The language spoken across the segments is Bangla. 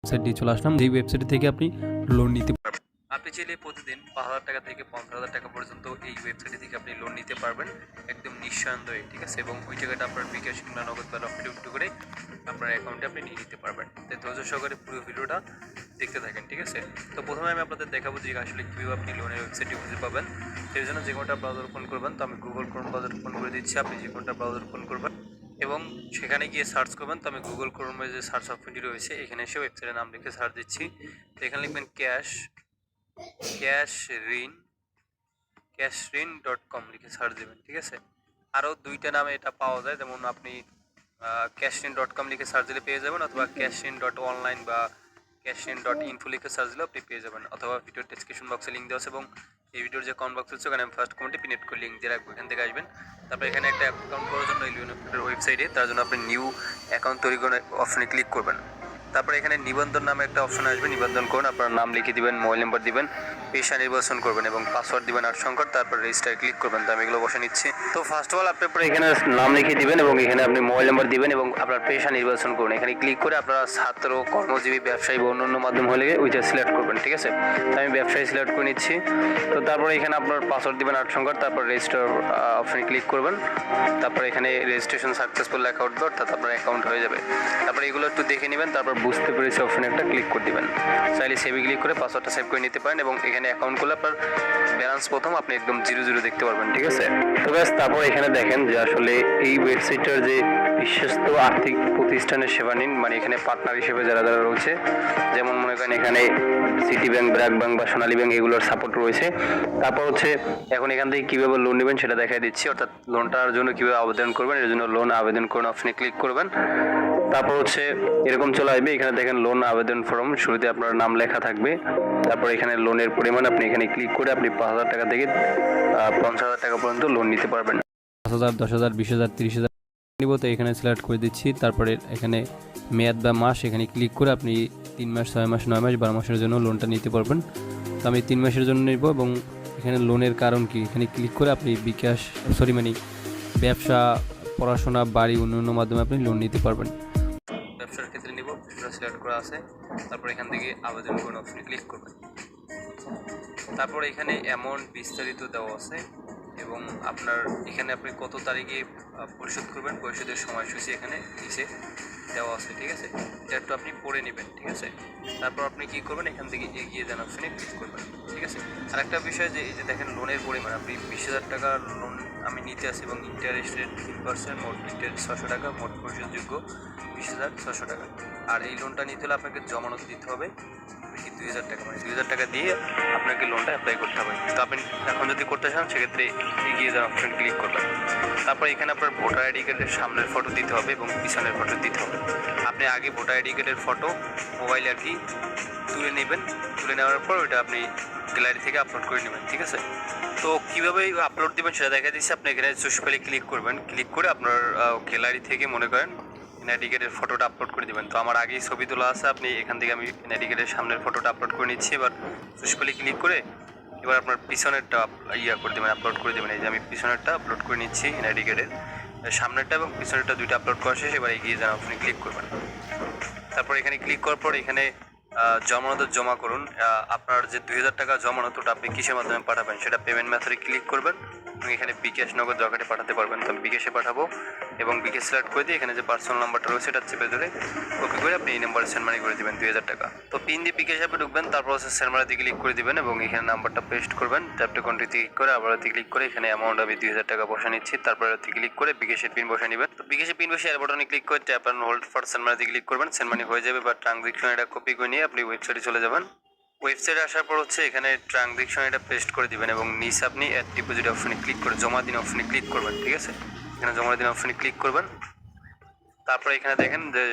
ওয়েবসাইট দিয়ে চলে আসলাম। যেই ওয়েবসাইট থেকে আপনি লোন নিতে পারবেন। আপনি চাইলে প্রতিদিন ৫,০০০ টাকা থেকে ৫০,০০০ টাকা পর্যন্ত এই ওয়েবসাইট থেকে আপনি লোন নিতে পারবেন একদম নিঃসন্দেহে, ঠিক আছে? এবং ওই জায়গাটা আপনার বিকাশ কিংবা নগদ বা রকেট একটু করে আপনার অ্যাকাউন্টে আপনি নিয়ে নিতে পারবেন। তাই ধৈর্য সহকারে পুরো ভিডিওটা দেখতে থাকেন, ঠিক আছে? তো প্রথমে আমি আপনাদের দেখাবো যে আসলে কীভাবে আপনি লোনের ওয়েবসাইটটি খুঁজে পাবেন। সেই জন্য যে কোনোটা ব্রাউজার ওপেন করবেন, তো আমি গুগল ক্রোম ব্রাউজার ওপেন করে দিচ্ছি। আপনি যে কোনোটা ব্রাউজার ওপেন করবেন এবং সেখানে গিয়ে সার্চ করবেন। তো আমি গুগল ক্রোমে যে সার্চ অপশনটি রয়েছে এখানে এসে ওয়েবসাইটের নাম লিখে সার্চ দিচ্ছি। তো এখানে লিখবেন ক্যাশরিন.com লিখে সার্চ দেবেন, ঠিক আছে? আরও দুইটা নামে এটা পাওয়া যায়, যেমন আপনি ক্যাশরিন.com লিখে সার্চ দিলে পেয়ে যাবেন, অথবা ক্যাশরিন.অনলাইন বা ক্যাশরিন.ইনফো লিখে সার্চ দিলে আপনি পেয়ে যাবেন, অথবা ভিডিওর ডেসক্রিপশন বক্সে লিঙ্ক দেওয়া আছে এবং এই ভিডিওর যে কমেন্ট বক্স আছে ওখানে আমি ফার্স্ট কমেন্টে পিনেট করে লিঙ্ক দিয়ে রাখবো, এখান থেকে আসবেন। তারপর এখানে একটা অ্যাকাউন্ট করার জন্য ইউনিফিডের ওয়েবসাইটে, তার জন্য আপনি নিউ অ্যাকাউন্ট তৈরি করার অপশনে ক্লিক করবেন। তারপরে এখানে নিবন্ধন নামে একটা অপশন আসবে, নিবন্ধন করুন। আপনার নাম লিখে দিবেন, মোবাইল নাম্বার দিবেন, পেশা নির্বাচন করবেন এবং পাসওয়ার্ড দিবেন ৮ সংখ্যার। তারপর রেজিস্টার ক্লিক করবেন। তো আমি এগুলো বসে নিচ্ছি। তো ফার্স্ট অফ অল আপনি এখানে নাম লিখে দিবেন এবং এখানে আপনি মোবাইল নাম্বার দিবেন এবং আপনার পেশা নির্বাচন করুন। এখানে ক্লিক করে আপনারা ছাত্র, কর্মজীবী, ব্যবসায়ী বা অন্যান্য মাধ্যম হলে ওইটা সিলেক্ট করবেন, ঠিক আছে? তো আমি ব্যবসায়ী সিলেক্ট করে নিচ্ছি। তো তারপরে এখানে আপনার পাসওয়ার্ড দিবেন ৮ সংখ্যার। তারপর রেজিস্টার অপশনে ক্লিক করবেন। তারপর এখানে রেজিস্ট্রেশন সাকসেসফুল লেখা উঠবে, অর্থাৎ আপনার অ্যাকাউন্ট হয়ে যাবে। তারপর এগুলো একটু দেখে নেবেন, তারপর বুঝতে পেরেছি অপশনে একটা ক্লিক করে দিবেন। চাইলে সেভে ক্লিক করে পাসওয়ার্ডটা সেভ করে নিতে পারেন এবং এখানে অ্যাকাউন্ট করলে আপনার ব্যালেন্স প্রথম আপনি একদম 0 দেখতে পারবেন, ঠিক আছে? তো ব্যাস, তারপর এখানে দেখেন যে আসলে এই ওয়েবসাইটটার যে বিশ্বস্ত আর্থিক প্রতিষ্ঠানের সেবা নিন, মানে এখানে পার্টনার হিসেবে যারা যারা রয়েছে, যেমন মনে করেন এখানে সিটি ব্যাংক, ব্র্যাক ব্যাংক বা সোনালী ব্যাংক, এগুলোর সাপোর্ট রয়েছে। তারপর হচ্ছে এখন এখান থেকে কীভাবে লোন নেবেন সেটা দেখাই দিচ্ছি, অর্থাৎ লোনটার জন্য কীভাবে আবেদন করবেন, এর জন্য লোন আবেদন করুন অপশনে ক্লিক করবেন। তারপর হচ্ছে এরকম চলে আসবে, এখানে দেখেন লোন আবেদন ফর্ম, শুরুতে আপনার নাম লেখা থাকবে। তারপর এখানে লোনের পরিমাণ আপনি এখানে ক্লিক করে আপনি ৫,০০০ টাকা থেকে ৫০,০০০ টাকা পর্যন্ত লোন নিতে পারবেন। ৫,০০০, ১০,০০০, 20,০০০, 30,০০০ নিব। তো এখানে সিলেক্ট করে দিচ্ছি। তারপরে এখানে মেয়াদ বা মাস এখানে ক্লিক করে আপনি 3 মাস, 6 মাস, 9 মাস, 12 মাসের জন্য লোনটা নিতে পারবেন। তো আমি 3 মাসের জন্য নিব এবং এখানে লোনের কারণ কি এখানে ক্লিক করে আপনি ব্যবসা, পড়াশোনা, বাড়ি, অন্যান্য মাধ্যমে আপনি লোন নিতে পারবেন। ব্যবসার ক্ষেত্রে নিব, সেটা সিলেক্ট করা আছে। তারপর এখান থেকে আবেদন করুন অপশনে ক্লিক করবেন। তারপর এখানে অ্যামাউন্ট বিস্তারিত দেওয়া আছে এবং আপনার এখানে আপনি কত তারিখে পরিশোধ করবেন, পরিশোধের সময়সূচি এখানে নিচে দেওয়া আছে, ঠিক আছে? এটা একটু আপনি পড়ে নেবেন, ঠিক আছে? তারপর আপনি কী করবেন, এখান থেকে এগিয়ে যান অপশনে ক্লিক করবেন, ঠিক আছে? আরেকটা বিষয় যে এই যে দেখেন লোনের পরিমাণ, আপনি 20,০০০ টাকার লোন আমি নিতে আসি এবং ইন্টারেস্ট রেট 3%, মোট ইন্টারেস্ট 600 টাকা, মোট পরিশোধযোগ্য 20,600 টাকা। আর এই লোনটা নিতে হলে আপনাকে জমানত দিতে হবে 2,000 টাকা, মানে 2,000 টাকা দিয়ে আপনাকে লোনটা অ্যাপ্লাই করতে হবে। তো আপনি এখন যদি করতে চান সেক্ষেত্রে এগিয়ে যাওয়ার অপশন ক্লিক করবেন। তারপর এখানে আপনার ভোটার আইডি কার্ডের সামনের ফটো দিতে হবে এবং পিছনের ফটো দিতে হবে। আপনি আগে ভোটার আইডি কার্ডের ফটো মোবাইলে আর কি তুলে নেবেন, তুলে নেওয়ার পর ওইটা আপনি গ্যালারি থেকে আপলোড করে নেবেন, ঠিক আছে? তো কীভাবে আপলোড দেবেন সেটা দেখা দিচ্ছি। আপনি এখানে চুজ ফাইলে ক্লিক করবেন, ক্লিক করে আপনার গ্যালারি থেকে মনে করেন এনআইডি কার্ডের ফটোটা আপলোড করে দেবেন। তো আমার আগেই ছবি তোলা আছে, আপনি এখান থেকে আমি এনআইডি কার্ডের সামনের ফটোটা আপলোড করে নিচ্ছি। এবার চুজ ফাইলে ক্লিক করে এবার আপনার পিছনেরটা করে দেবেন, আপলোড করে দেবেন। এই যে আমি পিছনেরটা আপলোড করে নিচ্ছি, এনআইডি কার্ডের সামনেরটা এবং পিছনেরটা দুইটা আপলোড করা শেষ। এবার এগিয়ে যান অপশনে ক্লিক করবেন। তারপর এখানে ক্লিক করার পর এখানে জমানত জমা করুন। আপনার যে 2,000 টাকা জমানত ওটা আপনি কিসের মাধ্যমে পাঠাবেন সেটা পেমেন্ট মেথডে ক্লিক করবেন এবং এখানে বিকাশ, নগদ, রকেটে পাঠাতে পারবেন। তো আমি বিকাশে পাঠাবো এবং বিকাশ সিলেক্ট করে দিয়ে এখানে যে পার্সোনাল নাম্বারটা রয়েছে এটা চেপে ধরে কপি করে আপনি এই নাম্বারে সেন্ড মানি করে দেবেন 2,000 টাকা। তো পিন দিয়ে বিকাশ অ্যাপে ঢুকবেন, তারপর হচ্ছে সেন্ড মানিতে ক্লিক করে দেবেন এবং এখানে নাম্বারটা পেস্ট করবেন। ট্যাপটা কন্টিনিউ ক্লিক করে আবার ক্লিক করে এখানে অ্যামাউন্ট আমি 2,000 টাকা বসে নিচ্ছি। তারপর ক্লিক করে বিকাশের পিন বসে নেবেন। তো বিকাশের পিন বসে এর বাটনে ক্লিক করে tap and hold for send মানিতে ক্লিক করবেন। সেন্ড মানি হয়ে যাবে বা ট্রানজাকশন এটা কপি করে নিয়ে আপনি ওয়েবসাইটে চলে যাবেন। ওয়েবসাইটে আসার পর হচ্ছে এখানে ট্রানজাকশন এটা পেস্ট করে দিবেন এবং নিচে আপনি অ্যাড ডিপোজিট অপশনে ক্লিক করে জমা দিন অপশনে ক্লিক করবেন, ঠিক আছে? এখানে জমা দিন অপশনে ক্লিক করবেন। তারপরে এখানে দেখেন যে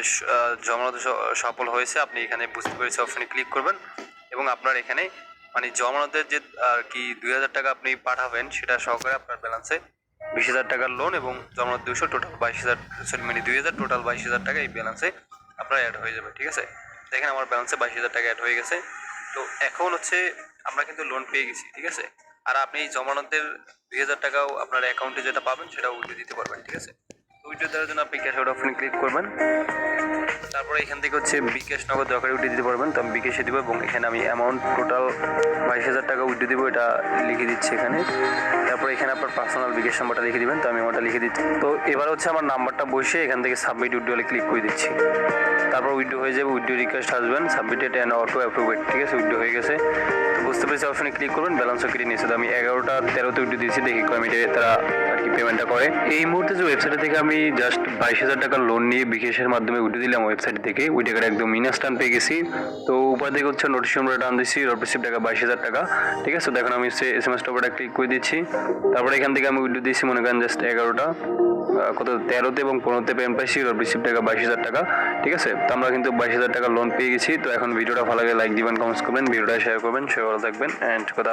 জমানত সফল হয়েছে, আপনি এখানে বুঝতে পেরেছি অপশনে ক্লিক করবেন এবং আপনার এখানে মানে জমানতের যে আর কি 2,000 টাকা আপনি পাঠাবেন সেটা সহকারে আপনার ব্যালেন্সে 20,000 টাকার লোন এবং জমানত 200, টোটাল 22,000, সরি মানে 2,000, টোটাল 22,000 টাকা এই ব্যালেন্সে আপনার অ্যাড হয়ে যাবে, ঠিক আছে? দেখেন আমার ব্যালেন্সে 22,000 টাকা অ্যাড হয়ে গেছে। তো এখন হচ্ছে আমরা কিন্তু লোন পেয়ে গেছি, ঠিক আছে? আর আপনি এই জমানতের 2,000 টাকাও আপনার অ্যাকাউন্টে যেটা পাবেন সেটা উইথড্র দিতে পারবেন, ঠিক আছে? উইথড্র দেওয়ার জন্য আপনি ক্যাশ আউট অপশনে ক্লিক করবেন। তারপরে এখান থেকে হচ্ছে বিকাশ নগদ দরকারি উইড্রো দিতে পারবেন, তো আমি বিকাশে দিব এবং এখানে আমি অ্যামাউন্ট টোটাল 22,000 টাকা উইড্রো দিব, এটা লিখে দিচ্ছি এখানে। তারপরে এখানে আপনার পার্সোনাল বিকাশ নাম্বারটা লিখে দিবেন, তো আমি ওটা লিখে দিচ্ছি। তো এবার হচ্ছে আমার নাম্বারটা বসে এখান থেকে সাবমিট উইড্রোলে ক্লিক করে দিচ্ছি। তারপর উইড্রো হয়ে যাবে, উইড্রো রিকোয়েস্ট আসবেন, সাবমিটেড অ্যান্ড অটো অ্যাপ্রুভেড, ঠিক আছে, উইড্রো হয়ে গেছে। তো বুঝতে পেরেছি অপশনে ক্লিক করবেন, ব্যালেন্সও কেটে নিয়েছে। তো আমি 11টা 13তে উইড্রো দিয়েছি, দেখি কয় মিনিটে তারা আর কি পেমেন্টটা করে। এই মুহূর্তে যে ওয়েবসাইট থেকে আমি জাস্ট 22,000 টাকা লোন নিয়ে বিকাশের মাধ্যমে উইড্রো দিলাম ওয়েবসাইট থেকে, ওই টাকাটা একদম ইনস্ট্যান্ট পেয়ে গেছি। তো উপর দিকে হচ্ছে নোটিফিকেশন টান দিচ্ছি, রিসিভ টাকা 22,000 টাকা, ঠিক আছে। দেখুন আমি SMS টপটা ক্লিক করে দিচ্ছি। তারপরে এখান থেকে আমি উইড্রো দিয়েছি মনে করেন জাস্ট 11টা কত 13তে এবং 15তে পেমেন্ট পাইছি, রিসিভ টাকা 22,000 টাকা, ঠিক আছে। তো আমরা কিন্তু 22,000 টাকা লোন পেয়ে গেছি। তো এখন ভিডিওটা ভালো লাগে লাইক দিবেন, কমেন্টস করবেন, ভিডিওটা শেয়ার করবেন, সবাই ভালো থাকবেন অ্যান্ড কথা